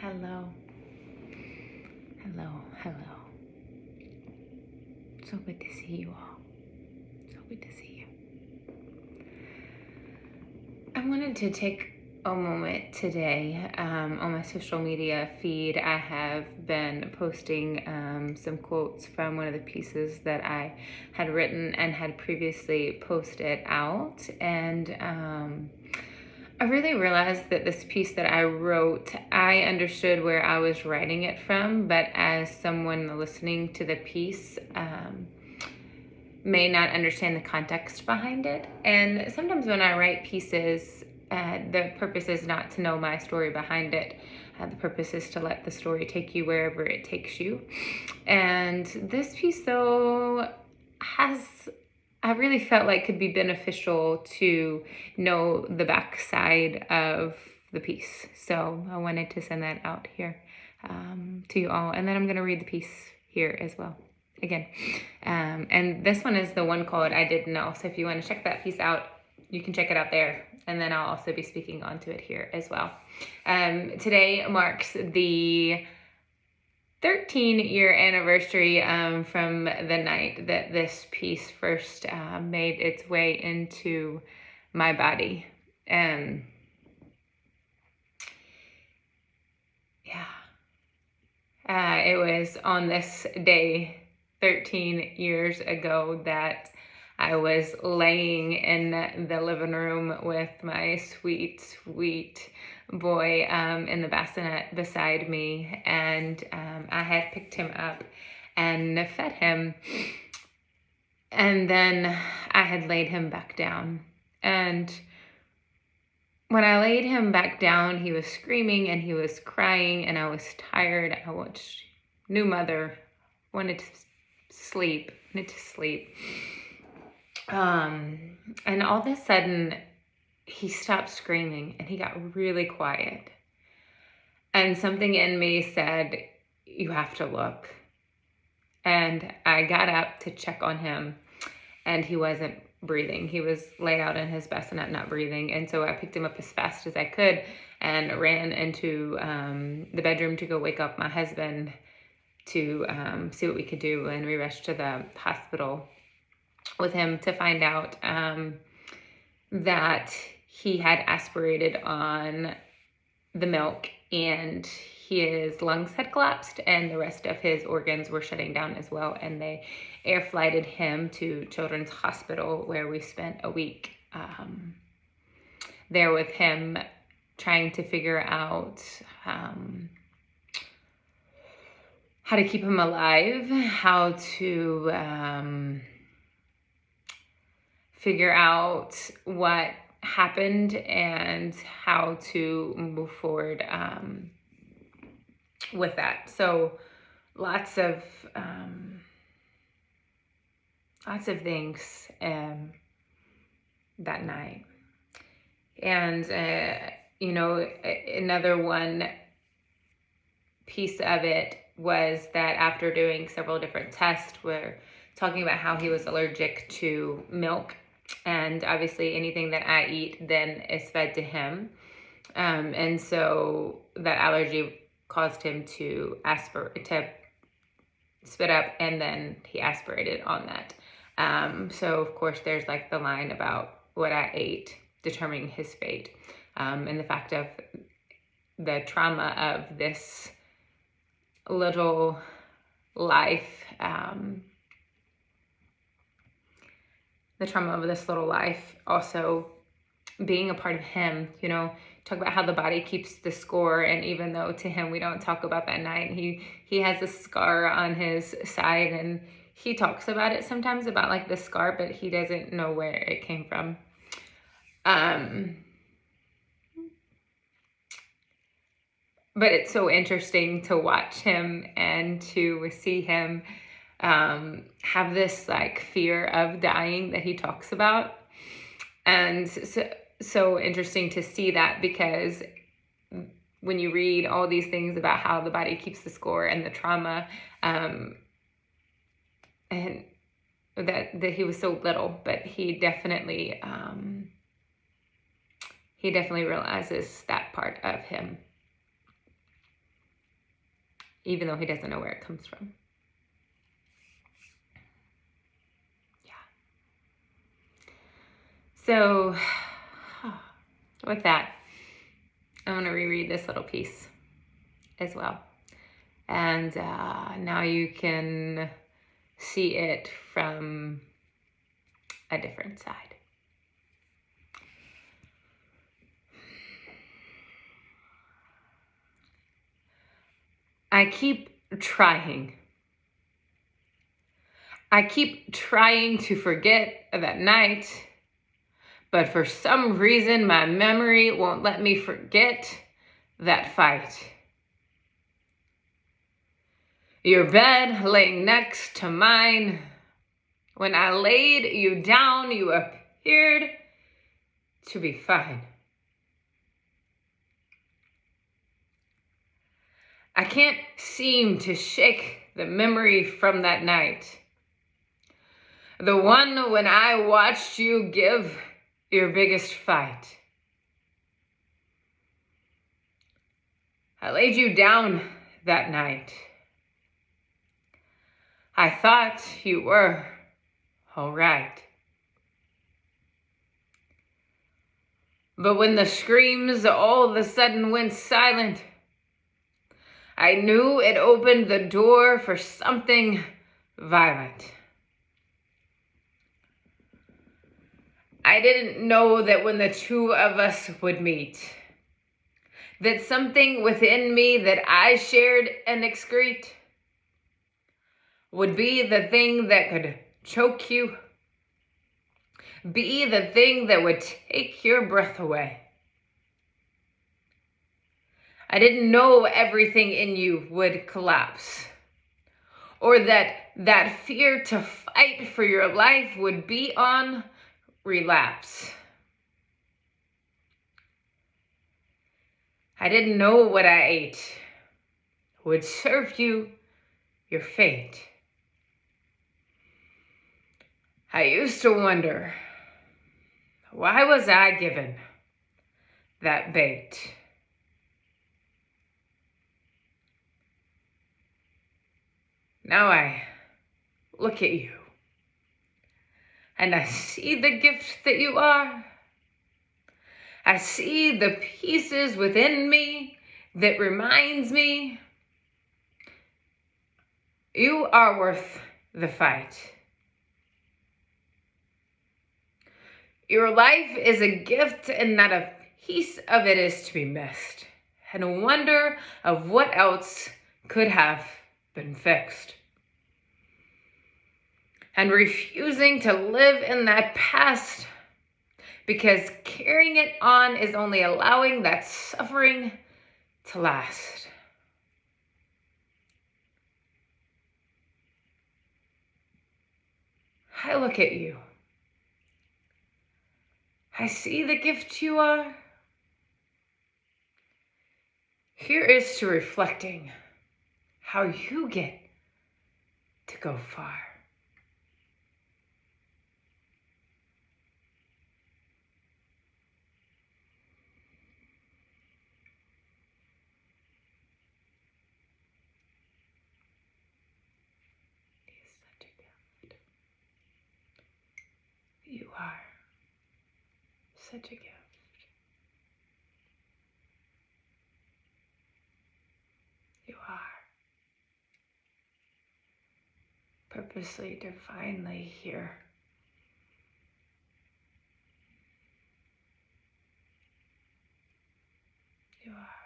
Hello. Hello. Hello. So good to see you all. So good to see you. I wanted to take a moment today on my social media feed. I have been posting some quotes from one of the pieces that I had written and had previously posted out. And I really realized that this piece that I wrote, I understood where I was writing it from, but as someone listening to the piece, may not understand the context behind it. And sometimes when I write pieces, the purpose is not to know my story behind it. The purpose is to let the story take you wherever it takes you. And this piece, though, I really felt like could be beneficial to know the backside of the piece. So I wanted to send that out here to you all. And then I'm going to read the piece here as well. Again. And this one is the one called I Didn't Know. So if you want to check that piece out, you can check it out there. And then I'll also be speaking onto it here as well. Today marks the 13-year anniversary from the night that this piece first made its way into my body. It was on this day 13 years ago that I was laying in the living room with my sweet, sweet boy in the bassinet beside me. And I had picked him up and fed him. And then I had laid him back down. And when I laid him back down, he was screaming and he was crying, and I was tired. I watched new mother, wanted to sleep. And all of a sudden, he stopped screaming and he got really quiet. And something in me said, you have to look. And I got up to check on him, and he wasn't breathing. He was laid out in his bassinet, not breathing. And so I picked him up as fast as I could and ran into the bedroom to go wake up my husband to see what we could do. And we rushed to the hospital with him to find out that he had aspirated on the milk, and his lungs had collapsed and the rest of his organs were shutting down as well. And they air flighted him to Children's Hospital, where we spent a week there with him, trying to figure out how to keep him alive, how to figure out what happened and how to move forward with that. So lots of things that night. And another one piece of it was that after doing several different tests, we're talking about how he was allergic to milk. And obviously anything that I eat then is fed to him. And so that allergy caused him to spit up, and then he aspirated on that. So of course there's like the line about what I ate determining his fate. And the fact of the trauma of this little life, also being a part of him. Talk about how the body keeps the score, and even though to him we don't talk about that night, he has a scar on his side, and he talks about it sometimes, about like the scar, but he doesn't know where it came from. But it's so interesting to watch him and to see him have this like fear of dying that he talks about. And so interesting to see that, because when you read all these things about how the body keeps the score and the trauma, and that he was so little, but he definitely realizes that part of him. even though he doesn't know where it comes from. So with that, I'm going to reread this little piece as well. And now you can see it from a different side. I keep trying. I keep trying to forget that night, but for some reason my memory won't let me forget that fight. Your bed laying next to mine. When I laid you down, you appeared to be fine. I can't seem to shake the memory from that night. The one when I watched you give your biggest fight. I laid you down that night. I thought you were all right. But when the screams all of a sudden went silent, I knew it opened the door for something violent. I didn't know that when the two of us would meet, that something within me that I shared and excrete would be the thing that could choke you, be the thing that would take your breath away. I didn't know everything in you would collapse, or that fear to fight for your life would be on relapse. I didn't know what I ate would serve you your fate. I used to wonder, why was I given that bait? Now I look at you, and I see the gift that you are. I see the pieces within me that reminds me you are worth the fight. Your life is a gift, and not a piece of it is to be missed. And a wonder of what else could have been fixed. And refusing to live in that past, because carrying it on is only allowing that suffering to last. I look at you. I see the gift you are. Here is to reflecting how you get to go far. You are such a gift. You are purposely, divinely here. You are.